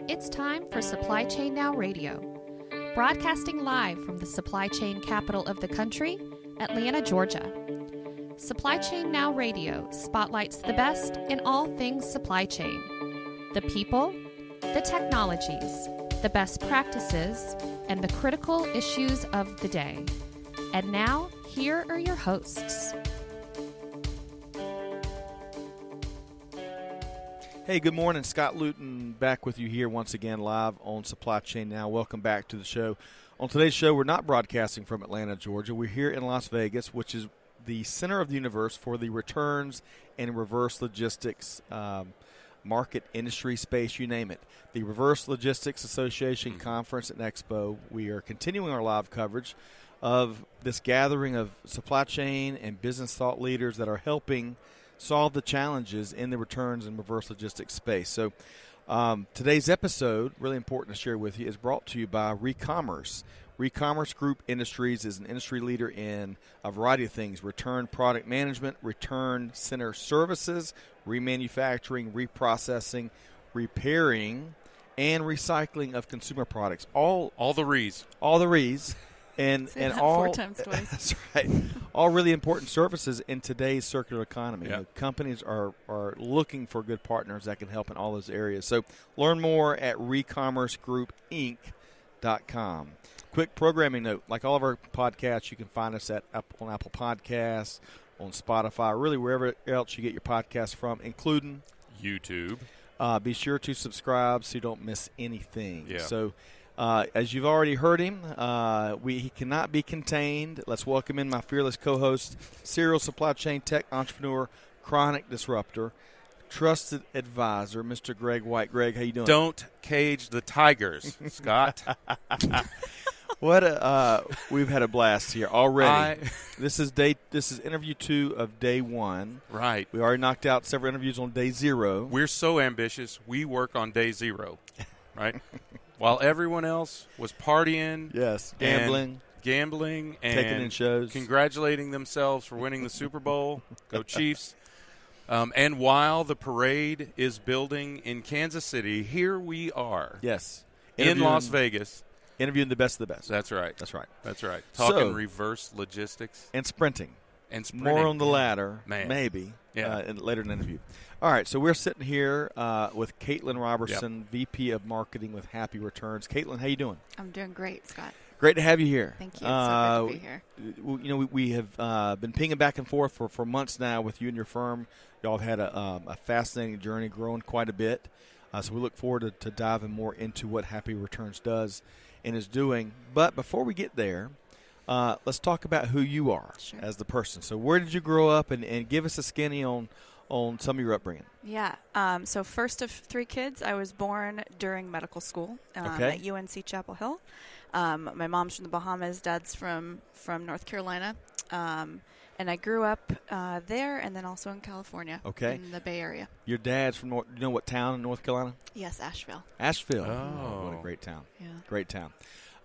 It's time for Supply Chain Now Radio, broadcasting live from the supply chain capital of the country, Atlanta, Georgia. Supply Chain Now Radio spotlights the best in all things supply chain. The people, the technologies, the best practices, and the critical issues of the day. And now, here are your hosts. Hey, good morning. Scott Luton back with you here once again live on Supply Chain Now. Welcome back to the show. On today's show, we're not broadcasting from Atlanta, Georgia. We're here in Las Vegas, which is the center of the universe for the returns and reverse logistics market, industry, space, you name it. The Reverse Logistics Association Conference and Expo. We are continuing our live coverage of this gathering of supply chain and business thought leaders that are helping solve the challenges in the returns and reverse logistics space. So today's episode, really important to share with you, is brought to you by Recommerce. Recommerce Group Industries is an industry leader in a variety of things: return product management, return center services, remanufacturing, reprocessing, repairing, and recycling of consumer products. All the Re's. All the Re's. And all 4 times twice. That's right. All really important services in today's circular economy. Yep. You know, companies are looking for good partners that can help in all those areas. So learn more at recommercegroup.inc.com. Quick programming note: like all of our podcasts, you can find us on Apple Podcasts, on Spotify, really wherever else you get your podcasts from, including YouTube. Be sure to subscribe so you don't miss anything. Yeah. So. As you've already heard him, he cannot be contained. Let's welcome in my fearless co-host, serial supply chain tech entrepreneur, chronic disruptor, trusted advisor, Mr. Greg White. Greg, how you doing? Don't cage the tigers, Scott. We've had a blast here already. This is interview 2 of day 1. Right. We already knocked out several interviews on day 0. We're so ambitious. We work on day 0, right? While everyone else was partying, yes, gambling, and taking in shows, congratulating themselves for winning the Super Bowl, go Chiefs. And while the parade is building in Kansas City, here we are. Yes, in Las Vegas, interviewing the best of the best. That's right. That's right. That's right. Talking reverse logistics and sprinting. More on the ladder, man. Maybe, yeah. Later in the interview. All right, so we're sitting here with Caitlin Roberson, VP of Marketing with Happy Returns. Caitlin, how you doing? I'm doing great, Scott. Great to have you here. Thank you. It's so good to be here. You know, we have been pinging back and forth for months now with you and your firm. Y'all have had a fascinating journey, growing quite a bit. So we look forward to diving more into what Happy Returns does and is doing. But before we get there, let's talk about who you are as the person. So where did you grow up, and give us a skinny on some of your upbringing. Yeah. So first of 3 kids, I was born during medical school at UNC Chapel Hill. My mom's from the Bahamas, dad's from North Carolina. And I grew up there and then also in California, in the Bay Area. Your dad's from, you know what town in North Carolina? Yes, Asheville. Asheville. Oh. What a great town. Yeah. Great town.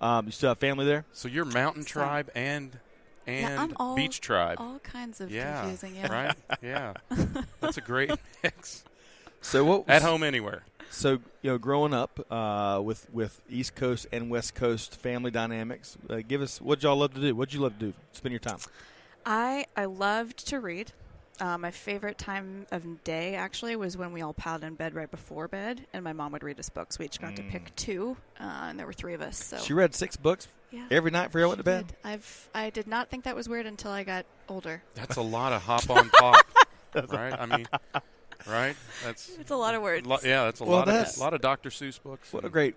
You still have family there? So you're mountain tribe and beach tribe. All kinds of confusing, yeah. Right? Yeah. That's a great mix. So what at home anywhere. So, you know, growing up with East Coast and West Coast family dynamics, give us what y'all love to do. What'd you love to do? Spend your time. I loved to read. My favorite time of day, actually, was when we all piled in bed right before bed, and my mom would read us books. We each got to pick 2, and there were 3 of us. So she read 6 books every night before you went to bed? I did not think that was weird until I got older. That's a lot of hop on pop, right? I mean, right? It's a lot of words. That's a lot of Dr. Seuss books. What a great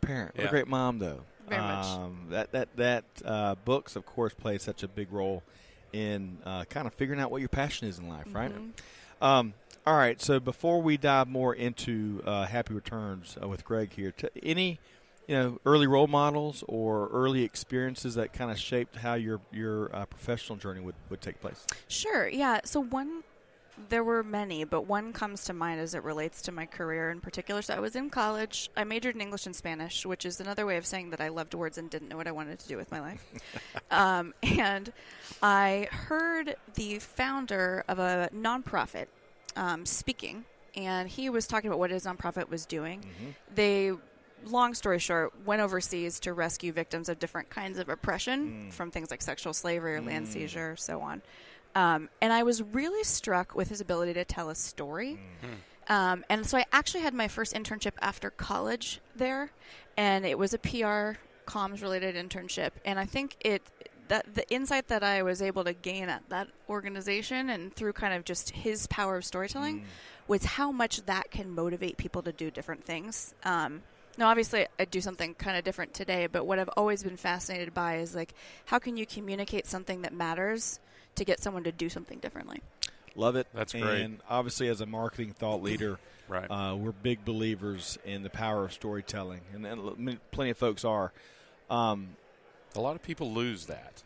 parent. What a great mom, though. Very much. That books, of course, play such a big role in kind of figuring out what your passion is in life, right? All right, so before we dive more into Happy Returns with Greg here, any early role models or early experiences that kind of shaped how your professional journey would take place? Sure, yeah. So there were many, but one comes to mind as it relates to my career in particular. So I was in college. I majored in English and Spanish, which is another way of saying that I loved words and didn't know what I wanted to do with my life. And I heard the founder of a nonprofit speaking, and he was talking about what his nonprofit was doing. They, long story short, went overseas to rescue victims of different kinds of oppression from things like sexual slavery or land seizure, so on. And I was really struck with his ability to tell a story. And so I actually had my first internship after college there, and it was a PR comms-related internship. And I think that the insight that I was able to gain at that organization and through kind of just his power of storytelling was how much that can motivate people to do different things. Now, obviously, I do something kind of different today, but what I've always been fascinated by is, like, how can you communicate something that matters to get someone to do something differently? Love it. That's great. And obviously, as a marketing thought leader, right. We're big believers in the power of storytelling, and plenty of folks are. A lot of people lose that,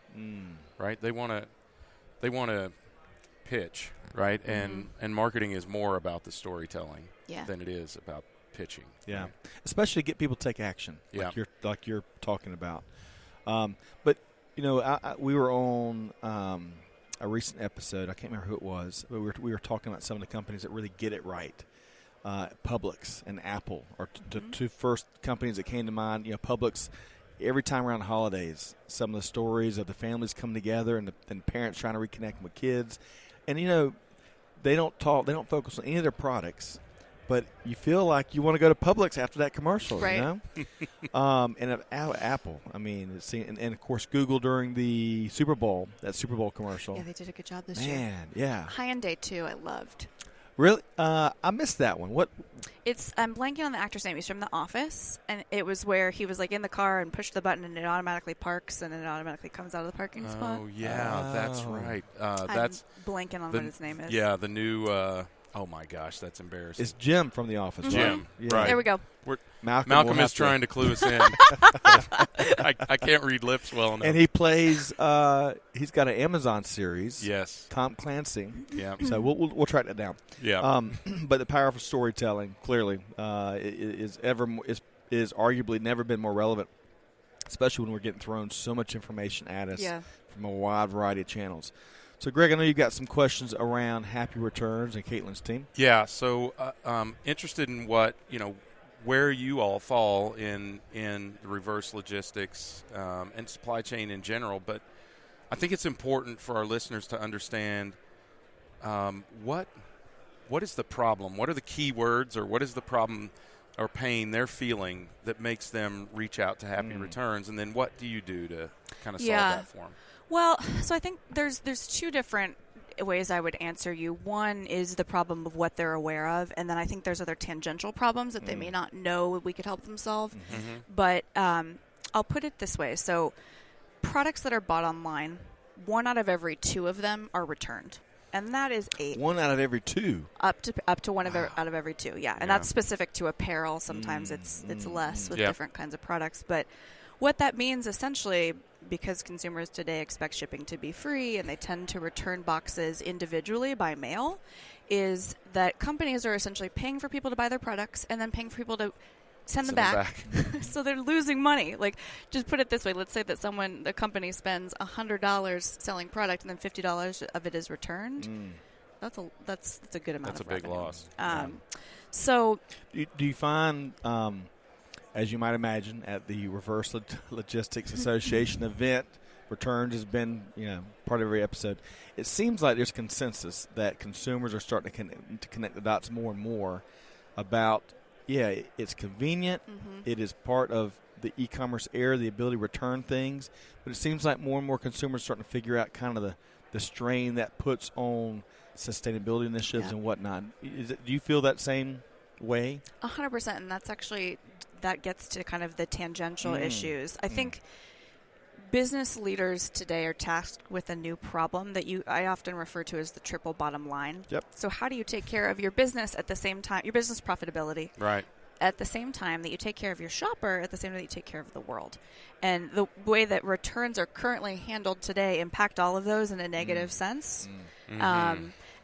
right? They want to pitch, right? And marketing is more about the storytelling than it is about pitching. Yeah, right? especially to get people to take action, like you're talking about. But we were on a recent episode. I can't remember who it was, but we were talking about some of the companies that really get it right. Publix and Apple are the two first companies that came to mind. Publix, every time around the holidays, some of the stories of the families come together and the parents trying to reconnect with kids, and they don't focus on any of their products. But you feel like you want to go to Publix after that commercial, right? And Apple, I mean, and of course Google during the Super Bowl, that Super Bowl commercial. Yeah, they did a good job this year. Man, yeah. Hyundai too, I loved. Really? I missed that one. What? I'm blanking on the actor's name. He's from The Office, and it was where he was like in the car and pushed the button and it automatically parks and then it automatically comes out of the parking spot. Oh yeah, that's right. That's blanking on what his name is. Yeah, the new. Oh my gosh, that's embarrassing. It's Jim from The Office. Jim, right? right. There we go. Malcolm is trying to clue us in. I can't read lips well enough. And he plays. He's got an Amazon series. Yes. Tom Clancy. Yeah. So we'll track that down. Yeah. But the power of storytelling clearly is arguably never been more relevant, especially when we're getting thrown so much information at us from a wide variety of channels. So, Greg, I know you've got some questions around Happy Returns and Caitlin's team. Yeah, so interested in where you all fall in the reverse logistics and supply chain in general. But I think it's important for our listeners to understand what is the problem? What are the key words, or what is the problem or pain they're feeling that makes them reach out to Happy Returns? And then what do you do to kind of solve that for them? Well, so I think there's two different ways I would answer you. One is the problem of what they're aware of, and then I think there's other tangential problems that they may not know we could help them solve. But I'll put it this way. So products that are bought online, 1 out of every 2 of them are returned. And that is 8. 1 out of every 2? Up to one out of every 2, yeah. And that's specific to apparel. Sometimes it's less with different kinds of products. But what that means essentially, because consumers today expect shipping to be free and they tend to return boxes individually by mail, is that companies are essentially paying for people to buy their products and then paying for people to send them back. So they're losing money. Like, just put it this way. Let's say that the company spends $100 selling product and then $50 of it is returned. That's a good amount of revenue. That's a big loss. So do you find, as you might imagine, at the Reverse Logistics Association event, returns has been part of every episode. It seems like there's consensus that consumers are starting to connect the dots more and more about, it's convenient. It is part of the e-commerce era, the ability to return things. But it seems like more and more consumers are starting to figure out kind of the strain that puts on sustainability initiatives and whatnot. Do you feel that same way? 100%, and that's actually that gets to kind of the tangential issues. I think business leaders today are tasked with a new problem that I often refer to as the triple bottom line. Yep. So how do you take care of your business at the same time, your business profitability, right, at the same time that you take care of your shopper, at the same time that you take care of the world? And the way that returns are currently handled today impact all of those in a negative sense.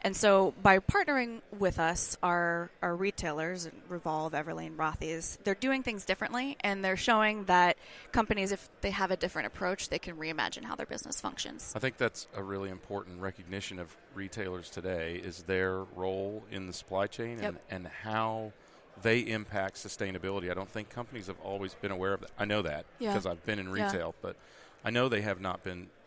And so by partnering with us, our retailers, Revolve, Everlane, Rothy's, they're doing things differently, and they're showing that companies, if they have a different approach, they can reimagine how their business functions. I think that's a really important recognition of retailers today, is their role in the supply chain and how they impact sustainability. I don't think companies have always been aware of that. I know that because I've been in retail, but I know they have not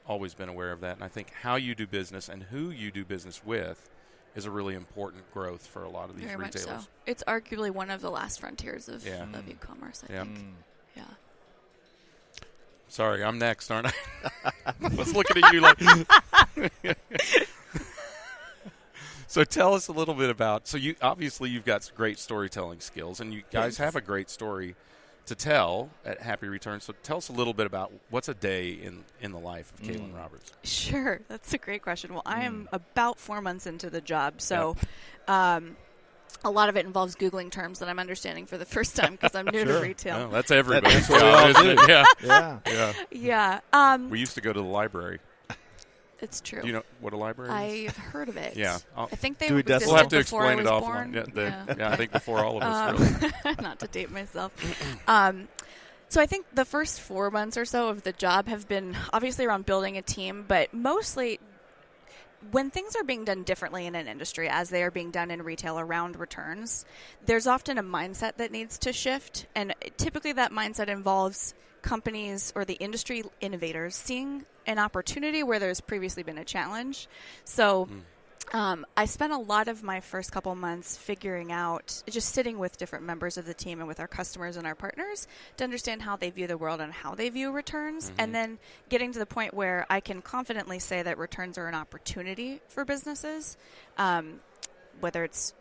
always been aware of that. And I think how you do business and who you do business with is a really important growth for a lot of these Very retailers. Much so. It's arguably one of the last frontiers of e-commerce, I think. Yeah. Sorry, I'm next, aren't I? I was looking at you like... So tell us a little bit about, so you've got great storytelling skills, and you guys have a great story to tell at Happy Returns. So tell us a little bit about what's a day in the life of Kaylin Roberts. Sure. That's a great question. Well, I am about 4 months into the job, so a lot of it involves Googling terms that I'm understanding for the first time because I'm new to retail. Well, that's everybody's what we all job, isn't do. it? Yeah. We used to go to the library. It's true. Do you know what a library is? I've heard of it. Yeah. I think they existed We'll have to before explain I it was offline. born. I think before all of us, really. Not to date myself. So I think the first 4 months or so of the job have been obviously around building a team, but mostly when things are being done differently in an industry, as they are being done in retail around returns, there's often a mindset that needs to shift. And typically that mindset involves companies or the industry innovators seeing an opportunity where there's previously been a challenge. So I spent a lot of my first couple months figuring out, just sitting with different members of the team and with our customers and our partners to understand how they view the world and how they view returns, and then getting to the point where I can confidently say that returns are an opportunity for businesses, whether it's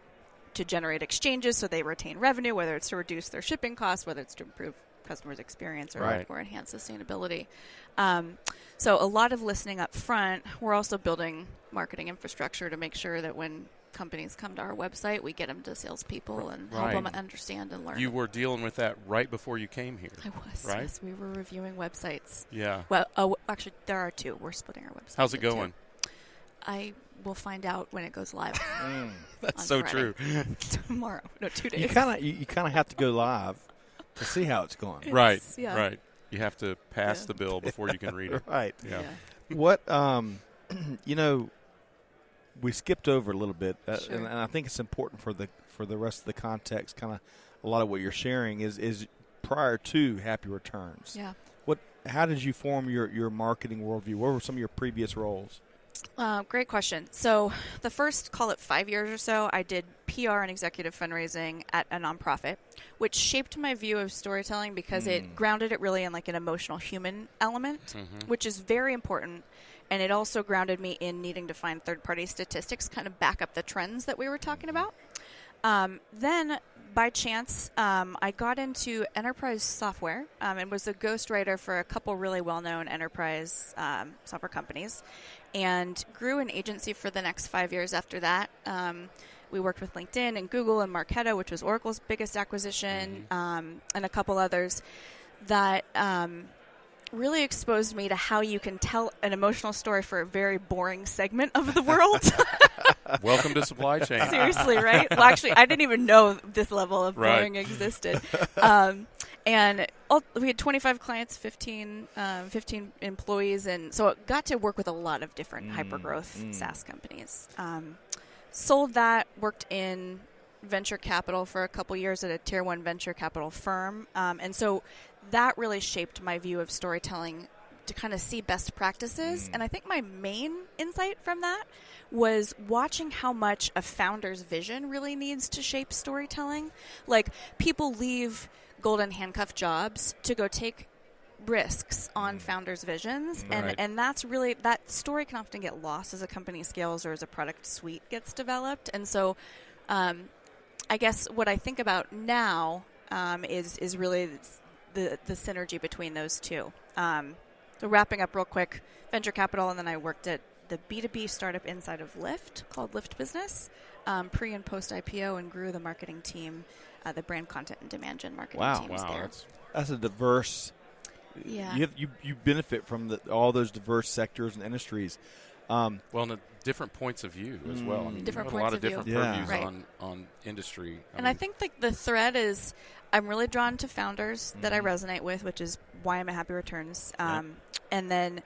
to generate exchanges so they retain revenue, whether it's to reduce their shipping costs, whether it's to improve customers' experience or enhance sustainability. So a lot of listening up front. We're also building marketing infrastructure to make sure that when companies come to our website, we get them to salespeople and help them understand and learn. You were dealing with that right before you came here. I was, right? Yes. We were reviewing websites. Yeah. Well, actually, there are two. We're splitting our website. How's it going? I will find out when it goes live. That's so Friday. true. Tomorrow. No, 2 days. You kind of have to go live to see how it's going. Right. You have to pass the bill before you can read it. Right. Yeah. What, we skipped over a little bit, and I think it's important for the rest of the context, kind of a lot of what you're sharing is prior to Happy Returns. Yeah. How did you form your marketing worldview? What were some of your previous roles? Great question. So the first, call it 5 years or so, I did PR and executive fundraising at a nonprofit, which shaped my view of storytelling because it grounded it really in like an emotional human element, which is very important. And it also grounded me in needing to find third-party statistics, kind of back up the trends that we were talking about. Then, by chance, I got into enterprise software and was a ghostwriter for a couple really well-known enterprise software companies, and grew an agency for the next 5 years after that. We worked with LinkedIn and Google and Marketo, which was Oracle's biggest acquisition, and a couple others that really exposed me to how you can tell an emotional story for a very boring segment of the world. Welcome to supply chain. Seriously, right? Well, actually, I didn't even know this level of boring existed. And we had 25 clients, 15 employees, and so I got to work with a lot of different hypergrowth SaaS companies. Sold that, worked in venture capital for a couple years at a tier 1 venture capital firm. And so that really shaped my view of storytelling to kind of see best practices. And I think my main insight from that was watching how much a founder's vision really needs to shape storytelling. Like, people leave golden handcuff jobs to go take risks on founders' visions, and that's really, that story can often get lost as a company scales or as a product suite gets developed. And so I guess what I think about now is really the synergy between those two. So wrapping up real quick, venture capital, and then I worked at the B2B startup inside of Lyft called Lyft Business, pre and post IPO, and grew the marketing team, the brand content and demand gen marketing teams there. That's a diverse. Yeah. You benefit from all those diverse sectors and industries. Well, and different points of view as well. I mean, different a lot points of of different view. purviews Right. on industry. I think the thread is I'm really drawn to founders that I resonate with, which is why I'm at Happy Returns. And then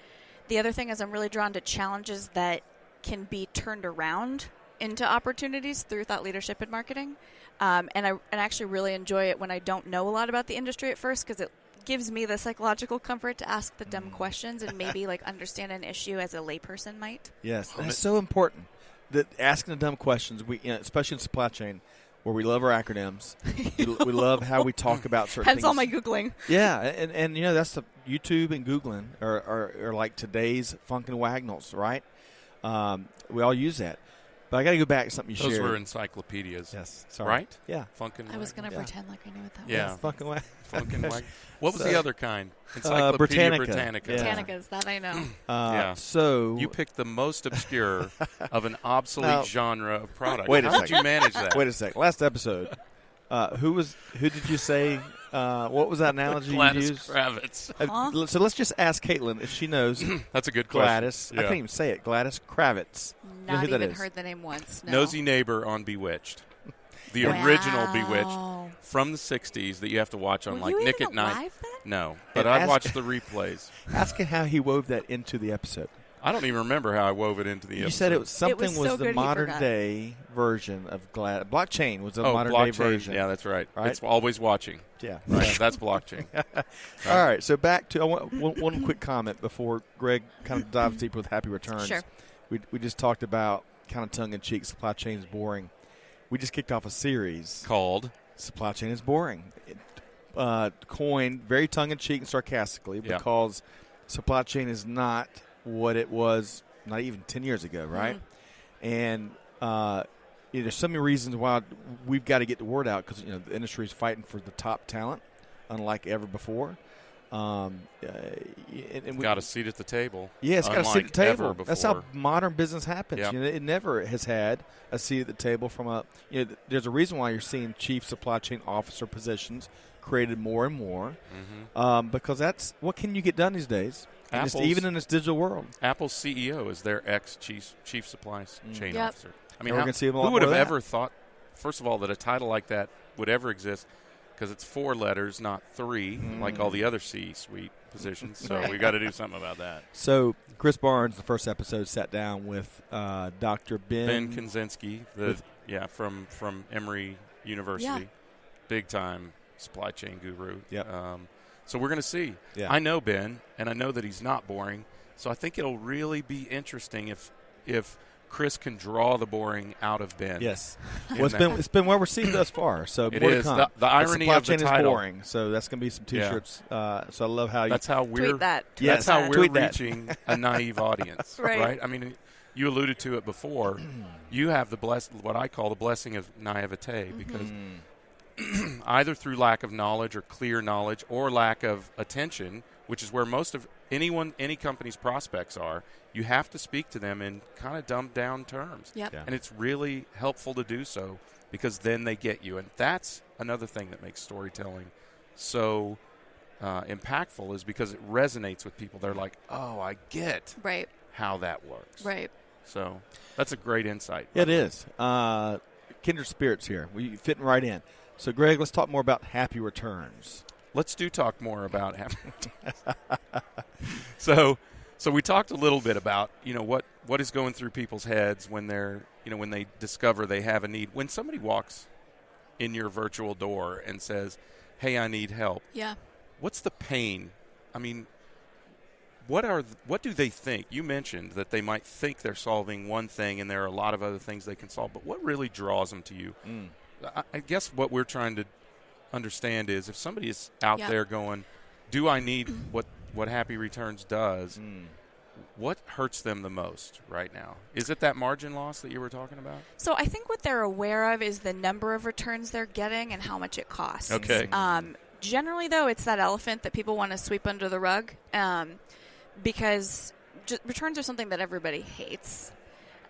the other thing is I'm really drawn to challenges that can be turned around into opportunities through thought leadership and marketing. And I actually really enjoy it when I don't know a lot about the industry at first, because it gives me the psychological comfort to ask the dumb questions and maybe like understand an issue as a layperson might. Yes, that's so important. That asking the dumb questions, especially in supply chain, where we love our acronyms, we love how we talk about certain things. Hence all my Googling. Yeah, and that's the YouTube and Googling are like today's Funkin' Wagnalls, right? We all use that. But I got to go back to something you shared. Those were encyclopedias. Yes, sorry. Right? Yeah. Funkin' I was going to pretend like I knew what that Yeah. was. Funkin' Wagnalls. Funkin' Wagnalls. What was the other kind? Encyclopedia Britannica. Yeah. Britannicas, that I know. Yeah. So You picked the most obscure of an obsolete genre of product. Wait a How did second. you manage that? Wait a second. Last episode, who did you say? What was that analogy you Gladys used? Kravitz. So let's just ask Caitlin if she knows That's a good question. Gladys. I can't even say it. Gladys Kravitz. You know Not who that even is? heard the name once. No. Nosy Neighbor on Bewitched. The Wow. original Bewitched from the 60s that you have to watch on Were like you Nick even at Night. alive then? No, but And I'd ask- watch the replays. Asking how he wove that into the episode. I don't even remember how I wove it into the episode. You said it was something was so the good he modern forgot. day version of Gladys. Blockchain was the Oh, modern day blockchain. version. Yeah, that's right. Right? It's always watching. Yeah. Right. That's blockchain. All right. So back to one quick comment before Greg kind of dives deeper with Happy Returns. Sure. We just talked about kind of tongue in cheek. Supply chain is boring. We just kicked off a series. Called Supply chain is boring. Coined very tongue in cheek and sarcastically because supply chain is not what it was not even 10 years ago, right? And there's so many reasons why we've got to get the word out because the industry is fighting for the top talent, unlike ever before. And got a seat at the table. Yeah, it's got a seat at the ever table. That's how before. modern business happens. Yep. It never has had a seat at the table from a. There's a reason why you're seeing chief supply chain officer positions created more and more, because that's what can you get done these days, even in this digital world. Apple's CEO is their ex-chief supply chain officer. I mean, we're gonna see a lot who would more have of that. ever thought, first of all, that a title like that would ever exist? Because it's 4 letters, not 3, like all the other C-suite positions. So Right. we got to do something about that. So Chris Barnes, the first episode, sat down with Dr. Ben Kaczynski, from Emory University, big time supply chain guru. Yep. So we're going to see. Yeah. I know Ben, and I know that he's not boring. So I think it'll really be interesting if Chris can draw the boring out of Ben. Yes. Well, it's been well received thus far. So It more is. to come. The irony supply of the chain title. is boring. So that's going to be some T-shirts. So I love how That's how we're. Tweet that. Yes. That's how we're Tweet that. reaching a naive audience, Right. I mean, you alluded to it before. You have what I call the blessing of naivete, because either through lack of knowledge or clear knowledge or lack of attention, which is where most of any company's prospects are, you have to speak to them in kind of dumbed down terms. Yep. Yeah. And it's really helpful to do so because then they get you. And that's another thing that makes storytelling so impactful, is because it resonates with people. They're like, oh, I get Right. how that works. Right. So that's a great insight. Yeah, it is. Kindred spirits here. We fitting right in. So, Greg, let's talk more about Happy Returns. Let's talk more about So we talked a little bit about, what is going through people's heads when they're, when they discover they have a need. When somebody walks in your virtual door and says, "Hey, I need help." Yeah. What's the pain? I mean, what do they think? You mentioned that they might think they're solving one thing and there are a lot of other things they can solve, but what really draws them to you? I guess what we're trying to understand is if somebody is out there going, do I need what Happy Returns does, what hurts them the most right now? Is it that margin loss that you were talking about? So I think what they're aware of is the number of returns they're getting and how much it costs. Okay. Generally, though, it's that elephant that people want to sweep under the rug, because returns are something that everybody hates.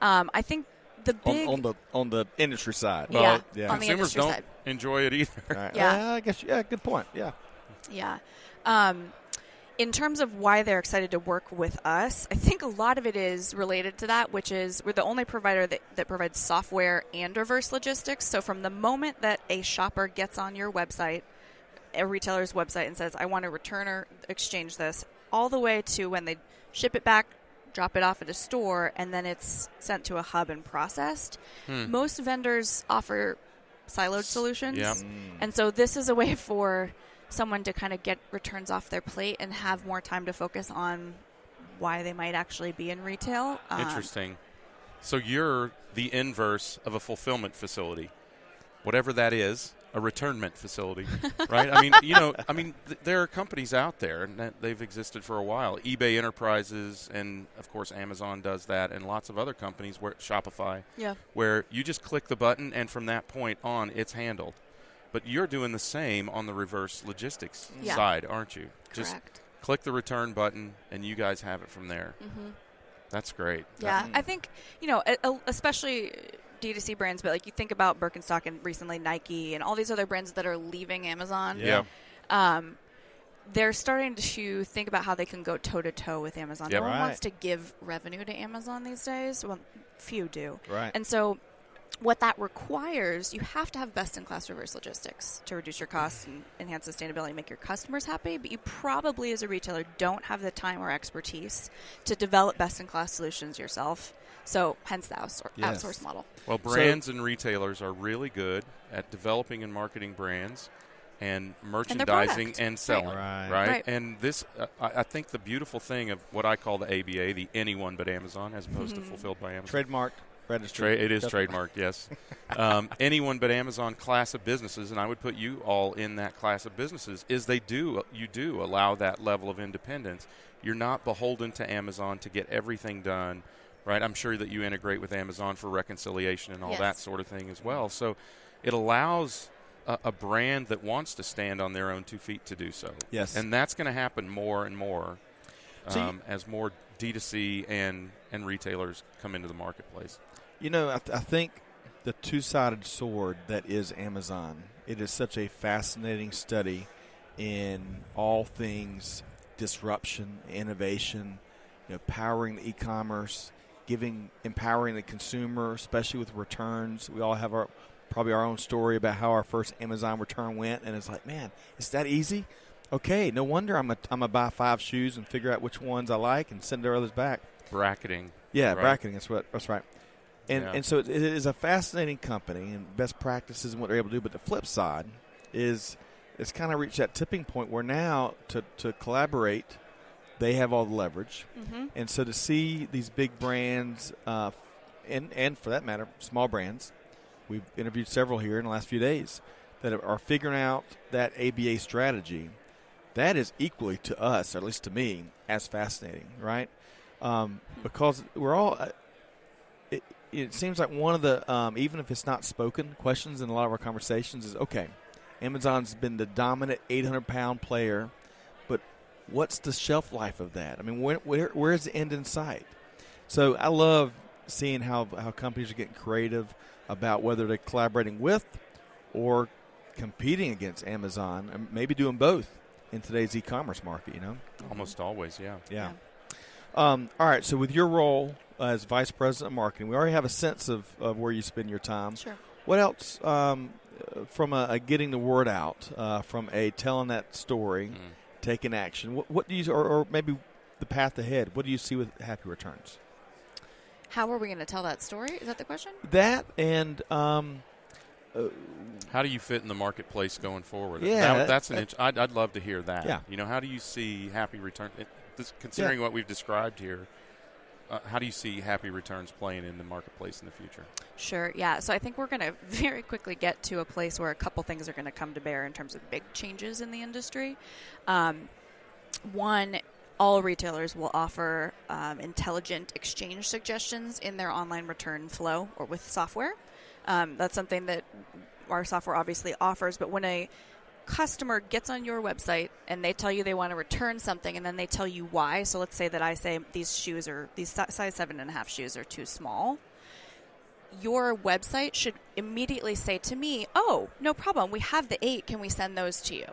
I think the big on the industry side. Yeah, Well, on the Consumers industry don't side. enjoy it either. All right. Yeah. I guess. Yeah. Good point. Yeah. Yeah. in terms of why they're excited to work with us, I think a lot of it is related to that, which is we're the only provider that provides software and reverse logistics. So from the moment that a shopper gets on your website, a retailer's website, and says, I want to return or exchange this, all the way to when they ship it back, drop it off at a store, and then it's sent to a hub and processed. Most vendors offer siloed solutions. Yeah. And so this is a way for someone to kind of get returns off their plate and have more time to focus on why they might actually be in retail. Interesting. So you're the inverse of a fulfillment facility, whatever that is. A returnment facility, right? I mean, there are companies out there, and they've existed for a while. eBay Enterprises, and of course Amazon does that, and lots of other companies, Shopify, where you just click the button, and from that point on, it's handled. But you're doing the same on the reverse logistics side, aren't you? Correct. Just click the return button, and you guys have it from there. Mm-hmm. That's great. Yeah, I think, especially D2C brands, but like you think about Birkenstock and recently Nike and all these other brands that are leaving Amazon. They're starting to think about how they can go toe-to-toe with Amazon. No one wants to give revenue to Amazon these days. Well, few do. Right. And so what that requires, you have to have best-in-class reverse logistics to reduce your costs and enhance sustainability, make your customers happy, but you probably as a retailer don't have the time or expertise to develop best-in-class solutions yourself. So hence the outsource model. Well, brands and retailers are really good at developing and marketing brands and merchandising and selling, right? And this, I think the beautiful thing of what I call the ABA, the anyone but Amazon, as opposed to fulfilled by Amazon. Trademarked, registered. It is trademarked, yes. Anyone but Amazon class of businesses, and I would put you all in that class of businesses, is you do allow that level of independence. You're not beholden to Amazon to get everything done. Right, I'm sure that you integrate with Amazon for reconciliation and all that sort of thing as well. So it allows a brand that wants to stand on their own 2 feet to do so. Yes. And that's going to happen more and more as more D2C and retailers come into the marketplace. I think the two-sided sword that is Amazon, it is such a fascinating study in all things disruption, innovation, powering the e-commerce, empowering the consumer, especially with returns. We all have probably our own story about how our first Amazon return went, and it's like, man, it's that easy? Okay, no wonder I'm gonna buy 5 shoes and figure out which ones I like and send the others back. Bracketing. Yeah, right? Bracketing. That's right. And so it is a fascinating company and best practices and what they're able to do. But the flip side is it's kind of reached that tipping point where now to collaborate, they have all the leverage. Mm-hmm. And so to see these big brands, and for that matter, small brands, we've interviewed several here in the last few days that are figuring out that ABA strategy, that is equally to us, or at least to me, as fascinating, right? Because we're all it seems like one of the, even if it's not spoken, questions in a lot of our conversations is, okay, Amazon's been the dominant 800-pound player, but what's the shelf life of that? I mean, where is the end in sight? So I love seeing how companies are getting creative about whether they're collaborating with or competing against Amazon, and maybe doing both in today's e-commerce market, Almost always, yeah. All right, so with your role as Vice President of Marketing, we already have a sense of where you spend your time. Sure. What else from a getting the word out, from a telling that story, taking action, what do you, or maybe the path ahead, what do you see with Happy Returns? How are we going to tell that story? Is that the question? That and how do you fit in the marketplace going forward? Yeah, that's I'd love to hear that. Yeah. How do you see Happy Returns? Considering what we've described here, how do you see Happy Returns playing in the marketplace in the future? Sure, yeah. So I think we're going to very quickly get to a place where a couple things are going to come to bear in terms of big changes in the industry. One, all retailers will offer intelligent exchange suggestions in their online return flow or with software. That's something that our software obviously offers, but when a customer gets on your website and they tell you they want to return something and then they tell you why. So let's say that I say these size 7.5 shoes are too small. your website should immediately say to me, oh, no problem, we have the 8, can we send those to you?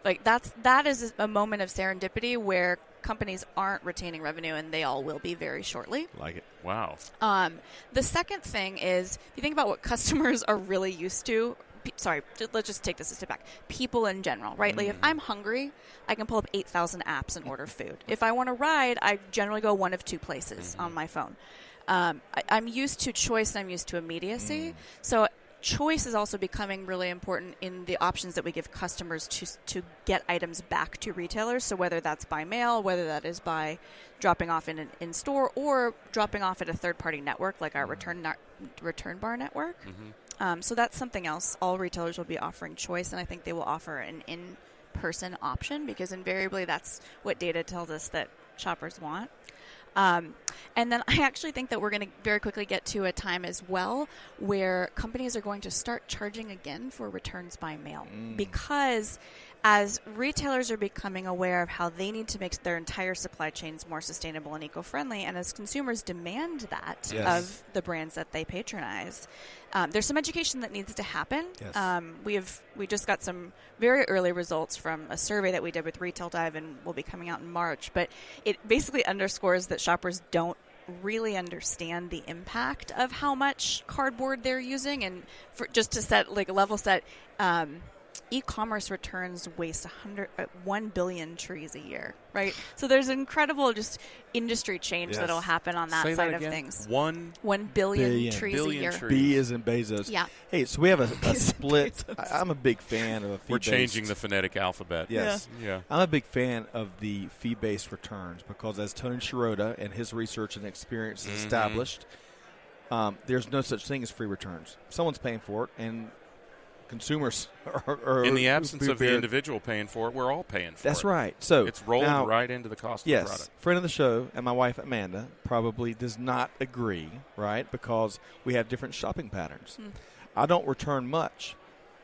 Like that is a moment of serendipity where companies aren't retaining revenue, and they all will be very shortly. Like it. Wow. The second thing is, if you think about what customers are really used to, let's just take this a step back. People in general, right? Like if I'm hungry, I can pull up 8,000 apps and order food. If I want to ride, I generally go one of 2 places on my phone. I'm used to choice and I'm used to immediacy. So choice is also becoming really important in the options that we give customers to get items back to retailers. So whether that's by mail, whether that is by dropping off in store, or dropping off at a third-party network like our Return Bar network. So that's something else. All retailers will be offering choice, and I think they will offer an in-person option, because invariably that's what data tells us that shoppers want. And then I actually think that we're going to very quickly get to a time as well where companies are going to start charging again for returns by mail, because as retailers are becoming aware of how they need to make their entire supply chains more sustainable and eco-friendly, and as consumers demand that of the brands that they patronize, there's some education that needs to happen. We just got some very early results from a survey that we did with Retail Dive, and will be coming out in March. But it basically underscores that shoppers don't really understand the impact of how much cardboard they're using. And just to set like a level set, e-commerce returns waste 1 billion trees a year, right? So there's incredible just industry change that'll happen on that side of things. 1 billion trees a year. B as in Bezos. Yeah. Hey, so we have a split. I'm a big fan of a fee-based. We're changing the phonetic alphabet. Yes. Yeah. I'm a big fan of the fee-based returns, because as Tony Sciarrotta and his research and experience has established, there's no such thing as free returns. Someone's paying for it, and consumers are in the absence of the individual paying for it, we're all paying for it. That's right. So it's rolled right into the cost of the product. Friend of the show and my wife Amanda probably does not agree, right? Because we have different shopping patterns. I don't return much,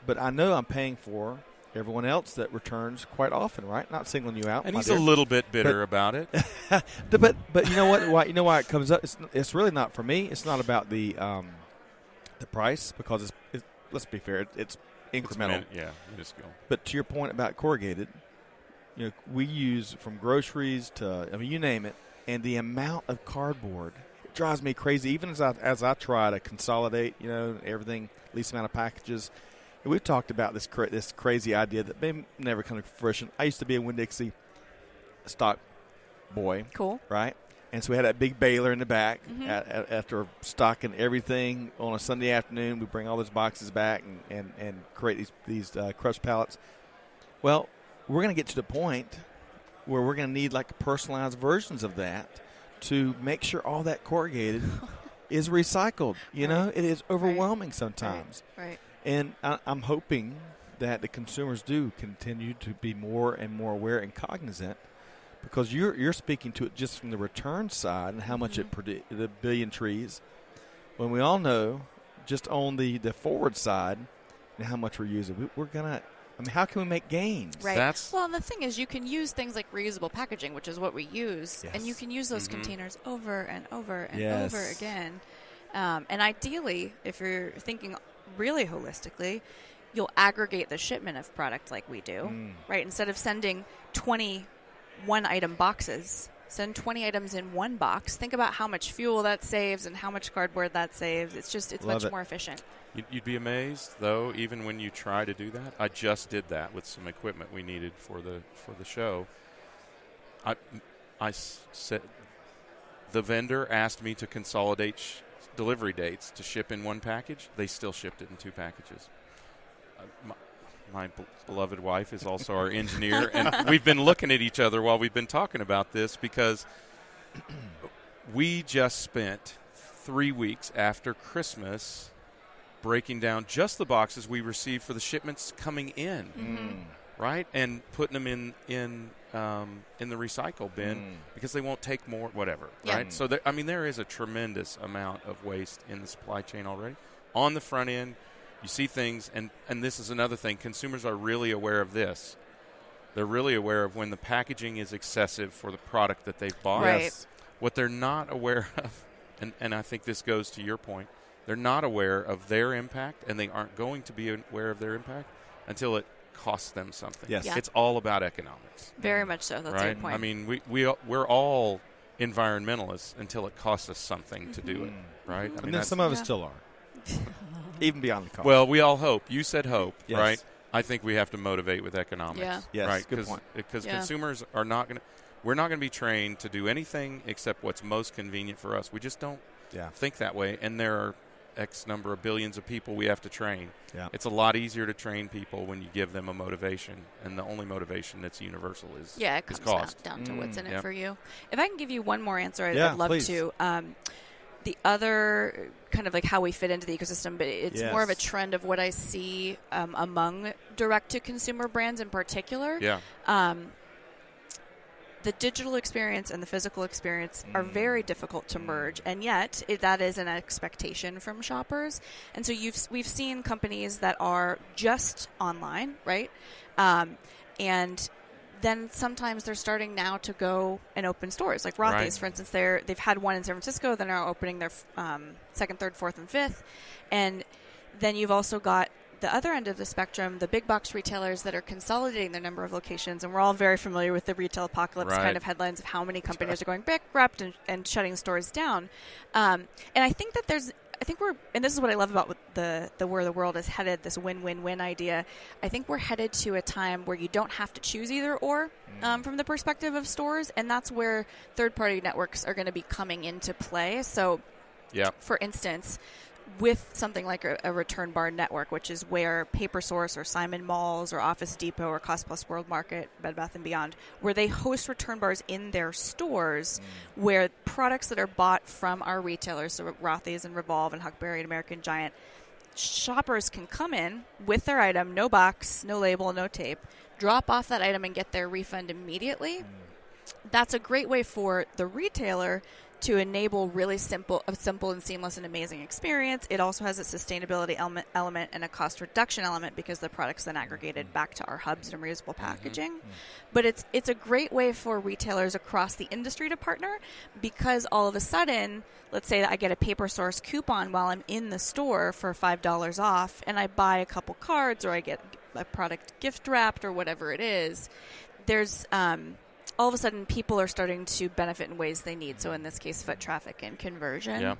but I know I'm paying for everyone else that returns quite often, right? Not singling you out. And he's a little bit bitter about it. but you know what? You know why it comes up? It's really not for me. It's not about the price, because it's let's be fair, it's incremental. But to your point about corrugated, we use from groceries to, you name it, and the amount of cardboard, it drives me crazy. Even as I try to consolidate, everything, least amount of packages. And we've talked about this crazy idea that may never come to fruition. I used to be a Winn-Dixie stock boy. Cool. Right? And so we had that big baler in the back after stocking everything on a Sunday afternoon. We bring all those boxes back and create these crushed pallets. Well, we're going to get to the point where we're going to need like personalized versions of that to make sure all that corrugated is recycled. It is overwhelming sometimes. Right. And I'm hoping that the consumers do continue to be more and more aware and cognizant, because you're speaking to it just from the return side and how much the billion trees, when we all know just on the forward side and how much we're using. We're going to, how can we make gains? Right. Well, and the thing is, you can use things like reusable packaging, which is what we use, and you can use those containers over and over and over again. And ideally, if you're thinking really holistically, you'll aggregate the shipment of product like we do, right? Instead of sending 20 one-item boxes, send 20 items in one box. Think about how much fuel that saves and how much cardboard that saves. It's much more efficient. You'd be amazed, though, even when you try to do that. I just did that with some equipment we needed for the show. I said the vendor asked me to consolidate delivery dates to ship in one package. They still shipped it in 2 packages. My beloved wife is also our engineer, and we've been looking at each other while we've been talking about this, because we just spent 3 weeks after Christmas breaking down just the boxes we received for the shipments coming in, right, and putting them in the recycle bin because they won't take more, whatever, right? So there is a tremendous amount of waste in the supply chain already. On the front end, you see things, and this is another thing. Consumers are really aware of this. They're really aware of when the packaging is excessive for the product that they've bought. Right. What they're not aware of, and I think this goes to your point, They're not aware of their impact, and they aren't going to be aware of their impact until it costs them something. Yes. Yeah. It's all about economics. Very much so. That's a right? good point. I mean, we're all environmentalists until it costs us something to do it, right? I mean, And then some of us still are, even beyond the cost. Well, we all hope. You said hope, Yes. right? I think we have to motivate with economics. Yeah. Yes, right? good point. Because Yeah. consumers are not going to. We're not going to be trained to do anything except what's most convenient for us. We just don't think that way. And there are X number of billions of people we have to train. Yeah. It's a lot easier to train people when you give them a motivation, and the only motivation that's universal is it is comes cost. down to what's in it Yep. for you. If I can give you one more answer, I'd love please. to. The other kind of like how we fit into the ecosystem, but it's more of a trend of what I see among direct-to-consumer brands in particular. Yeah. The digital experience and the physical experience are very difficult to merge, and yet that is an expectation from shoppers. And so we've seen companies that are just online, right? And then sometimes they're starting now to go and open stores, like Rothy's, Right. for instance. They've had one in San Francisco, they're now opening their second, third, fourth, and fifth. And then you've also got the other end of the spectrum, the big box retailers that are consolidating their number of locations, and we're all very familiar with the retail apocalypse Right. kind of headlines of how many companies are going bankrupt and shutting stores down. And I think that and this is what I love about the where the world is headed, this win-win-win idea. I think we're headed to a time where you don't have to choose either or from the perspective of stores, and that's where third-party networks are going to be coming into play. So, for instance, with something like a return bar network, which is where PaperSource or Simon Malls or Office Depot or Cost Plus World Market, Bed Bath & Beyond, where they host return bars in their stores where products that are bought from our retailers, so Rothy's and Revolve and Huckberry and American Giant, shoppers can come in with their item, no box, no label, no tape, drop off that item and get their refund immediately. That's a great way for the retailer to enable really simple and seamless and amazing experience. It also has a sustainability element and a cost reduction element because the product's then aggregated back to our hubs and reusable packaging. But it's a great way for retailers across the industry to partner, because all of a sudden, let's say that I get a PaperSource coupon while I'm in the store for $5 off, and I buy a couple cards or I get a product gift wrapped or whatever it is. There's all of a sudden, people are starting to benefit in ways they need. So in this case, foot traffic and conversion. Yeah.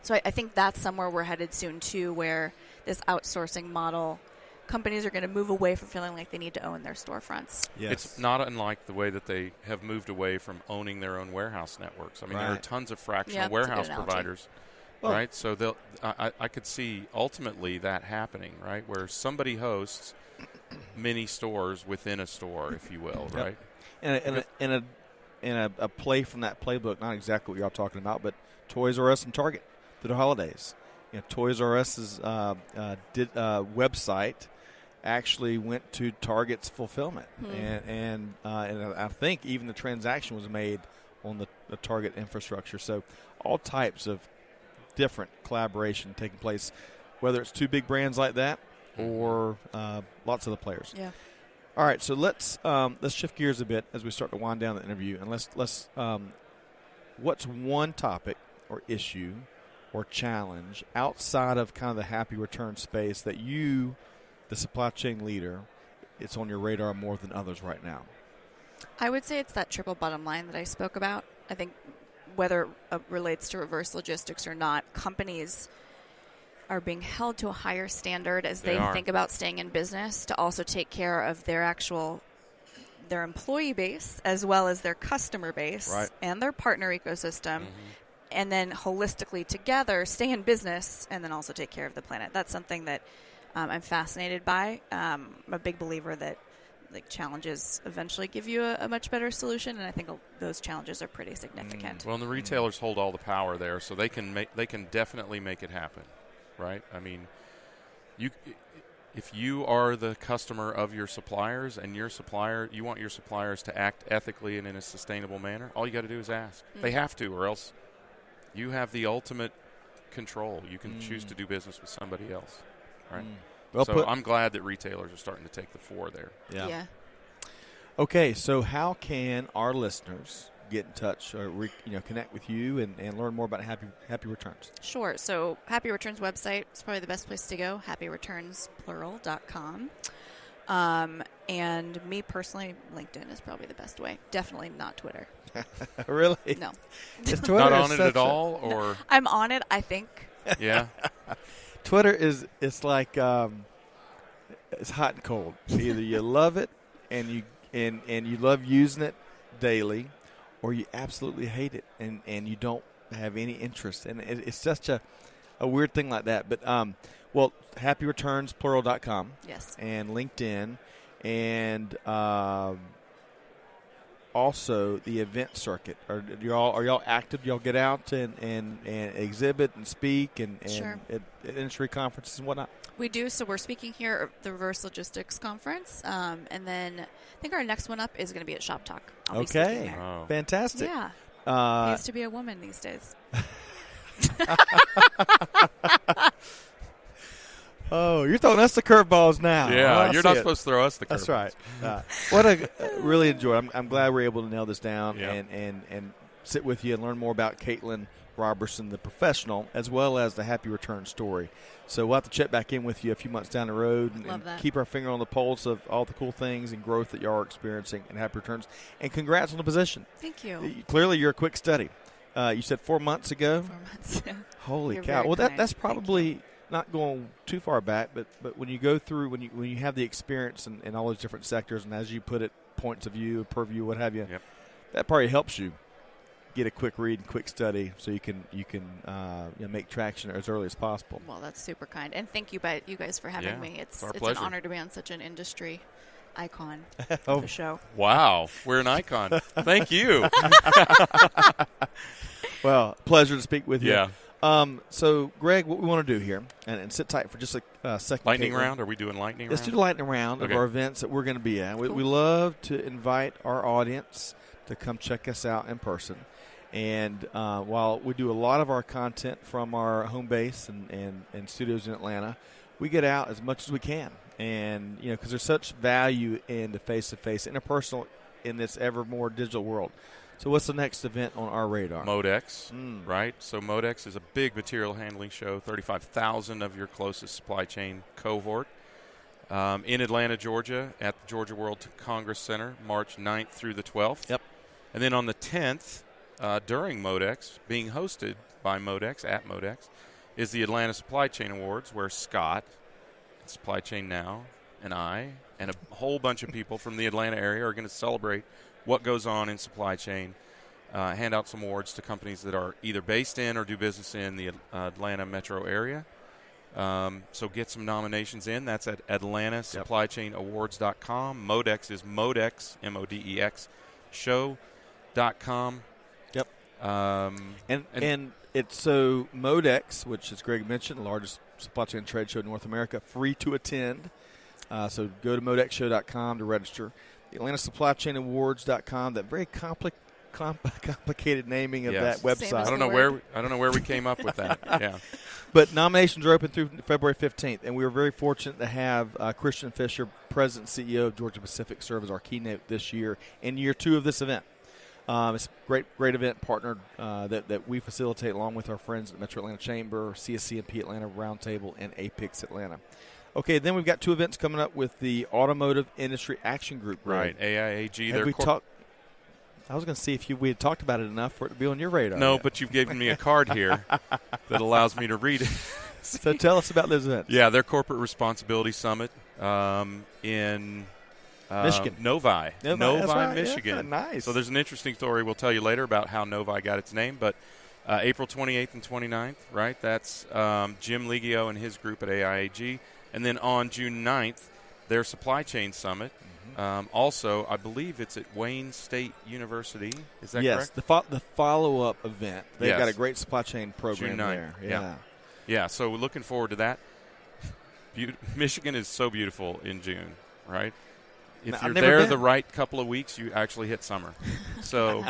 So I think that's somewhere we're headed soon, too, where this outsourcing model, companies are going to move away from feeling like they need to own their storefronts. Yes. It's not unlike the way that they have moved away from owning their own warehouse networks. I mean, there are tons of fractional warehouse providers, right? So I could see ultimately that happening, right, where somebody hosts mini stores within a store, if you will, right? And a play from that playbook, not exactly what y'all talking about, but Toys R Us and Target through the holidays. You know, Toys R Us's website actually went to Target's fulfillment, and I think even the transaction was made on the Target infrastructure. So all types of different collaboration taking place, whether it's two big brands like that or lots of the players. Yeah. All right, so let's shift gears a bit as we start to wind down the interview, and let's what's one topic or issue or challenge outside of kind of the happy return space that you, the supply chain leader, it's on your radar more than others right now? I would say it's that triple bottom line that I spoke about. I think whether it relates to reverse logistics or not, companies are being held to a higher standard as they think about staying in business to also take care of their employee base as well as their customer base and their partner ecosystem, and then holistically together stay in business and then also take care of the planet. That's something that I'm fascinated by. I'm a big believer that challenges eventually give you a much better solution, and I think those challenges are pretty significant. Well, and the retailers hold all the power there, so they can definitely make it happen. Right? I mean, if you are the customer of your suppliers and you want your suppliers to act ethically and in a sustainable manner, all you got to do is ask. They have to, or else you have the ultimate control. You can choose to do business with somebody else. Right? Well put. I'm glad that retailers are starting to take the fore there. Yeah. Okay, so how can our listeners get in touch or connect with you and learn more about Happy Returns? Sure. So Happy Returns website is probably the best place to go, happyreturnsplural.com. And me personally, LinkedIn is probably the best way. Definitely not Twitter. Really? No. Is Twitter not on it at all? Or no, I'm on it, I think. Yeah. Twitter it's like it's hot and cold. Either you love it and you love using it daily, or you absolutely hate it and you don't have any interest. And it's such a weird thing like that. But happyreturnsplural.com. Yes. And LinkedIn, and also the event circuit. Are y'all active? Do y'all get out and exhibit and speak and Sure. at industry conferences and whatnot? We do. So we're speaking here at the Reverse Logistics Conference, and then I think our next one up is going to be at Shop Talk. I'll be speaking there. Oh. Fantastic. Yeah. Pays to be a woman these days. Oh, you're throwing us the curveballs now. Yeah, Oh, you're not supposed to throw us the curveballs. That's right. Really enjoy it. I'm glad we're able to nail this down Yep. and sit with you and learn more about Caitlin Roberson, the professional, as well as the Happy Return story. So we'll have to check back in with you a few months down the road and keep our finger on the pulse of all the cool things and growth that y'all are experiencing in Happy Returns. And congrats on the position. Thank you. Clearly, you're a quick study. You said 4 months ago? 4 months. Holy You're cow. very Well, kind. that's probably not going too far back, but when you go through, when you have the experience in all those different sectors, and as you put it, points of view, purview, what have you, Yep. that probably helps you get a quick read and quick study so you can make traction as early as possible. Well, that's super kind. And thank you guys for having Yeah, me. It's our an pleasure. honor to be on such an industry icon Oh. of the show. Wow, we're an icon. Thank you. Well, pleasure to speak with you. Yeah. So, Greg, what we want to do here, and sit tight for just a second. Lightning Caitlin. round? Are we doing lightning Let's round? do the lightning round Okay. of our events that we're going to be at. We love to invite our audience to come check us out in person. And while we do a lot of our content from our home base and studios in Atlanta, we get out as much as we can. And, because there's such value in the face-to-face, interpersonal in this ever more digital world. So what's the next event on our radar? Modex, right? So Modex is a big material handling show, 35,000 of your closest supply chain cohort in Atlanta, Georgia, at the Georgia World Congress Center, March 9th through the 12th. Yep. And then on the 10th, during Modex, being hosted by Modex, at Modex, is the Atlanta Supply Chain Awards, where Scott, Supply Chain Now, and I, and a whole bunch of people from the Atlanta area are going to celebrate what goes on in supply chain, hand out some awards to companies that are either based in or do business in the Atlanta metro area. So get some nominations in. That's at AtlantaSupplyChainAwards.com. Modex is Modex, M-O-D-E-X, show.com. Yep. And it's so Modex, which, as Greg mentioned, the largest supply chain trade show in North America, free to attend. So go to modexshow.com to register. The Atlanta Supply Chain Awards.com, that very complicated naming of Yes. that website. Same I don't know where we came up with that. Yeah. But nominations are open through February 15th, and we were very fortunate to have Christian Fisher, President and CEO of Georgia Pacific, serve as our keynote this year in year 2 of this event. It's a great event partnered that we facilitate along with our friends at Metro Atlanta Chamber, CSCMP Atlanta Roundtable, and APICS Atlanta. Okay, then we've got 2 events coming up with the Automotive Industry Action Group. Right, AIAG. Have we talked? I was going to see if we had talked about it enough for it to be on your radar. No, yet. but you've given me a card here that allows me to read it. So tell us about those events. Yeah, their Corporate Responsibility Summit in Michigan. Novi, That's right. Michigan. Yeah, nice. So there's an interesting story we'll tell you later about how Novi got its name, but April 28th and 29th, right? That's Jim Ligio and his group at AIAG. And then on June 9th, their Supply Chain Summit. Also, I believe it's at Wayne State University. Is that correct? Yes, the follow-up event. They've Yes. got a great supply chain program June 9th. there. Yeah, so we're looking forward to that. Michigan is so beautiful in June, right? If I've you're never there been. the right couple of weeks, you actually hit summer. So,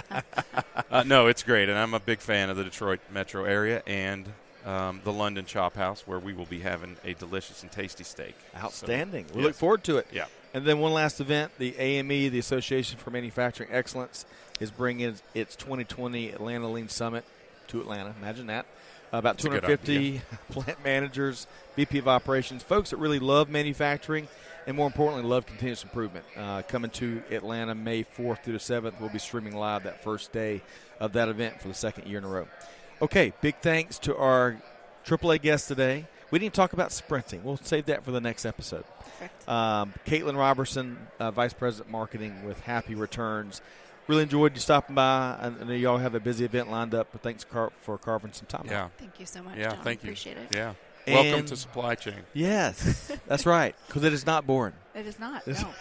no, it's great, and I'm a big fan of the Detroit metro area and the London Chop House, where we will be having a delicious and tasty steak. Outstanding. So, We yes. look forward to it. Yeah. And then one last event, the AME, the Association for Manufacturing Excellence, is bringing its 2020 Atlanta Lean Summit to Atlanta. Imagine that. About 250 plant managers, VP of operations, folks that really love manufacturing and, more importantly, love continuous improvement. Coming to Atlanta May 4th through the 7th. We'll be streaming live that first day of that event for the second year in a row. Okay, big thanks to our AAA guest today. We didn't talk about sprinting. We'll save that for the next episode. Perfect. Caitlin Roberson, Vice President Marketing with Happy Returns. Really enjoyed you stopping by. I know y'all have a busy event lined up, but thanks for carving some time out. Thank you so much, Yeah, John. thank you. Appreciate it. Yeah. And welcome to Supply Chain. Yes, that's right, because it is not boring. It is not, no.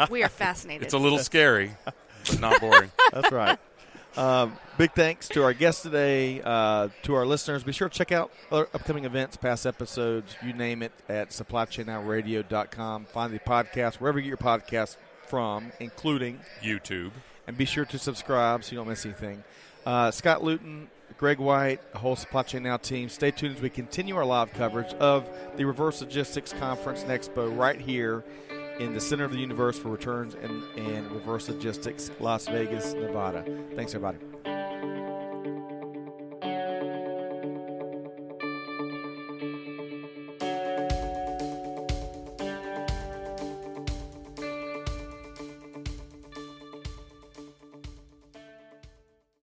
We are fascinated. It's a little scary, but not boring. That's right. Big thanks to our guests today, to our listeners. Be sure to check out other upcoming events, past episodes, you name it, at supplychainnowradio.com. Find the podcast wherever you get your podcast from, including YouTube. And be sure to subscribe so you don't miss anything. Scott Luton, Greg White, the whole Supply Chain Now team, stay tuned as we continue our live coverage of the Reverse Logistics Conference and Expo right here in the center of the universe for returns and reverse logistics, Las Vegas, Nevada. Thanks, everybody.